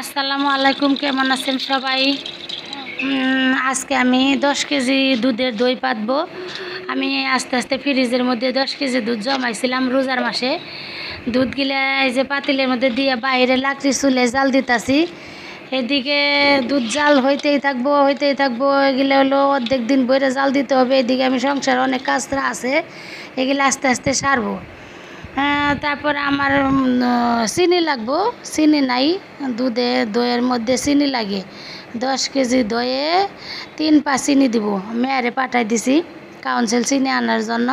আসসালামু আলাইকুম, কেমন আছেন সবাই? আজকে আমি 10 কেজি দুধের দই পাতবো। আমি আস্তে আস্তে ফ্রিজের মধ্যে 10 কেজি দুধ জমাইছিলাম রোজার মাসে। দুধগুলা এই যে পাতিলের মধ্যে দিয়ে বাইরে লাকড়ি চুলে জাল দিতাছি। এদিকে দুধ জাল হইতেই থাকবো এগুলো হলো অর্ধেক দিন বইরে জাল দিতে হবে। এদিকে আমি সংসার অনেক কাজ আছে, এগুলো আস্তে আস্তে সারবো। তারপর আমার চিনি লাগবো, চিনি নাই, দইয়ের মধ্যে চিনি লাগে। 10 কেজি দইয়ে 3 পা চিনি দিব। মেয়ারে পাঠাই দিছি কাউন্সিল চিনি আনার জন্য।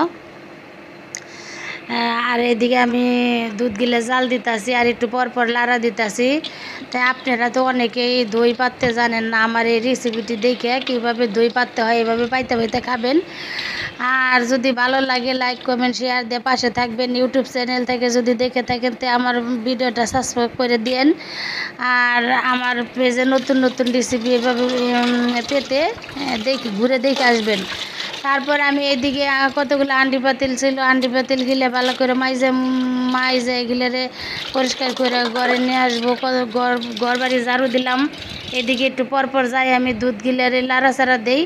আর এদিকে আমি দুধগুলো জাল দিতেছি আর একটু পর পর লাড়া দিতেছি। তাই আপনারা তো অনেকেই দই পাততে জানেন না, আমার এই রেসিপিটি দেখে কীভাবে দই পাততে হয় এভাবে পাইতে খাবেন। আর যদি ভালো লাগে লাইক কমেন্ট শেয়ার দিয়ে পাশে থাকবেন। ইউটিউব চ্যানেল থেকে যদি দেখে থাকেন তো আমার ভিডিওটা সাবস্ক্রাইব করে দিয়েন। আর আমার পেজে নতুন নতুন রেসিপি এভাবে পেতে ঘুরে দেখে আসবেন। তারপর আমি এদিকে কতগুলো আন্ডি পাতিল ছিল, আন্ডি পাতিল গিলে ভালো করে মাইজে এগুলোরে পরিষ্কার করে ঘরে নিয়ে আসবো। ঘর বাড়ি ঝাড়ু দিলাম। এদিকে একটু পরপর যাই আমি দুধ গিলারে লাড়াচাড়া দেই।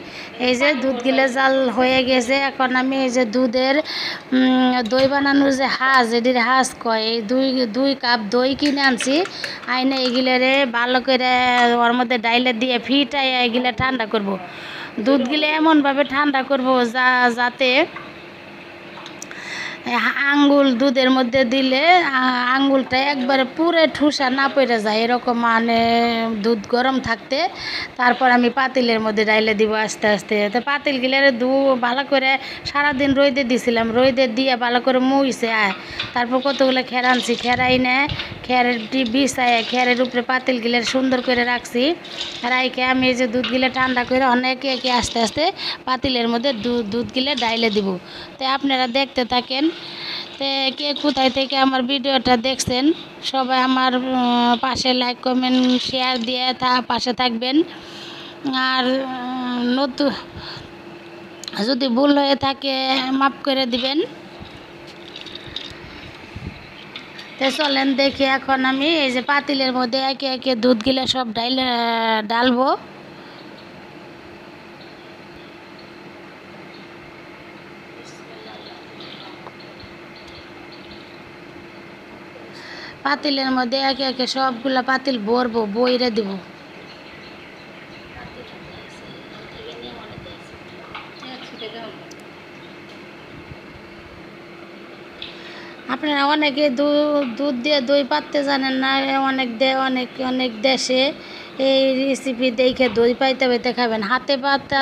এই যে দুধ গিলে জাল হয়ে গেছে। এখন আমি এই যে দুধের দই বানানোর যে এটির কয়, এই দুই কাপ দই কিনে আনছি। আইনে এগুলারে ভালো করে ওর মধ্যে ডাইলে দিয়ে ফিটাই এগুলা ঠান্ডা করব। দুধগুলো এমনভাবে ঠান্ডা করব যাতে আঙ্গুল দুধের মধ্যে দিলে আঙ্গুলটা একবারে পুরো ঠুসা না পড়ে যায়, এরকম মানে দুধ গরম থাকতে। তারপর আমি পাতিলের মধ্যে ডাইলে দিব আস্তে আস্তে। তো পাতিল গিলারে ভালো করে সারাদিন রোদে দিছিলাম, রোদে দিয়ে ভালো করে মুইছে। তারপর কতগুলো খের আনছি, খেরাই নে খেরের বিছায় খেরের উপরে পাতিল গিলার সুন্দর করে রাখছি। রাইকে আমি এই যে দুধগুলো ঠান্ডা করে অনেকে একে আস্তে আস্তে পাতিলের মধ্যে দুধগুলো ডাইলে দিব। তো আপনারা দেখতে থাকেন। তো কে কোথায় থেকে আমার ভিডিওটা দেখছেন সবাই আমার পাশে লাইক কমেন্ট শেয়ার দিয়ে পাশে থাকবেন। আর নতুন যদি ভুল হয়ে থাকে মাফ করে দিবেন। তো চলেন দেখি এখন আমি এই যে পাতিলের মধ্যে একে একে দুধগুলো সব ডালবো। পাতিলের মধ্যে একে একে সবগুলা পাতিল ভরবো, বইরে দিব। আপনারা অনেকে দুধ দিয়ে দই পাততে জানেন না। অনেক দেশে এই রেসিপি দেখে দই পাইতে খাবেন। হাতে পাতা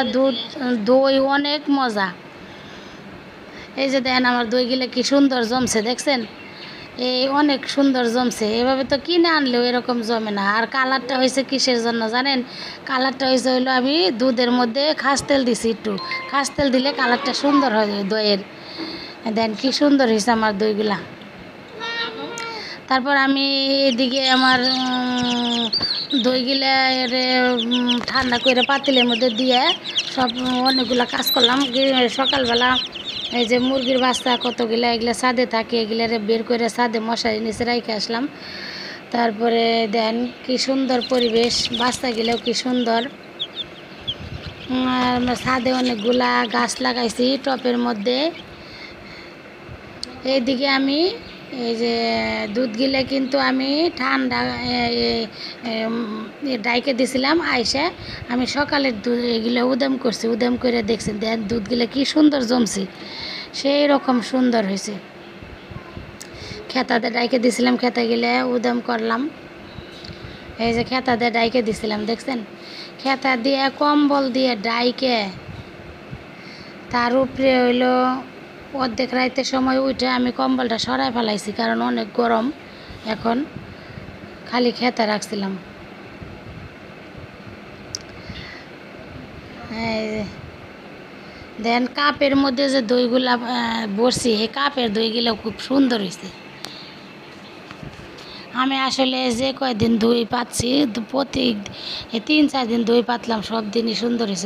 দই অনেক মজা। এই যে দেখেন আমার দইগুলো কি সুন্দর জমছে, দেখছেন? এই অনেক সুন্দর জমছে। এভাবে তো কিনে আনলেও এরকম জমে না। আর কালারটা হয়েছে কিসের জন্য জানেন? কালারটা হলো আমি দুধের মধ্যে খাস তেল দিছি, একটু খাস তেল দিলে কালারটা সুন্দর হয় দইয়ের। দেন কি সুন্দর হয়েছে আমার দইগুলা। তারপর আমি এদিকে আমার দইগুলা ঠান্ডা করে পাতিলের মধ্যে দিয়ে সব অনেকগুলো কাজ করলাম। সকালবেলা এই যে মুরগির বাচ্চা কতগুলা এগুলো ছাদে থাকে, এগুলারে বের করে ছাদে মশারি নিচে রেখে আসলাম। তারপরে দেন কি সুন্দর পরিবেশ, বাচ্চাগুলোও কি সুন্দর। ছাদে অনেকগুলা গাছ লাগাইছি টপের মধ্যে। এইদিকে আমি এই যে দুধগুলো কিন্তু আমি ঠান্ডা ডাইকে দিছিলাম। আইসা আমি সকালের দুধ এগুলো উদাম করছি, উদাম করে দেখছি দেন দুধগুলো কি সুন্দর জমছে, সেই রকম সুন্দর হয়েছে। খেতাতে ডাইকে দিছিলাম, খেতাগুলো উদাম করলাম। এই যে খেতাতে ডাইকে দিছিলাম, দেখছেন? খেতা দিয়ে কম্বল দিয়ে ডাইকে তার উপরে হইলো অর্ধেক রাইতের সময় উঠে আমি কম্বলটা সরাই ফেলাইছি, কারণ অনেক গরম। এখন খালি খেতে রাখছিলাম। দেন কাপের মধ্যে যে দইগুলা বসছি, এই কাপের দইগুলো খুব সুন্দর হয়েছে। আমি আসলে যে কয়দিন দই পাচ্ছি প্রতি 3-4 দিন দই পাতলাম, সব দিনই সুন্দর হয়েছে।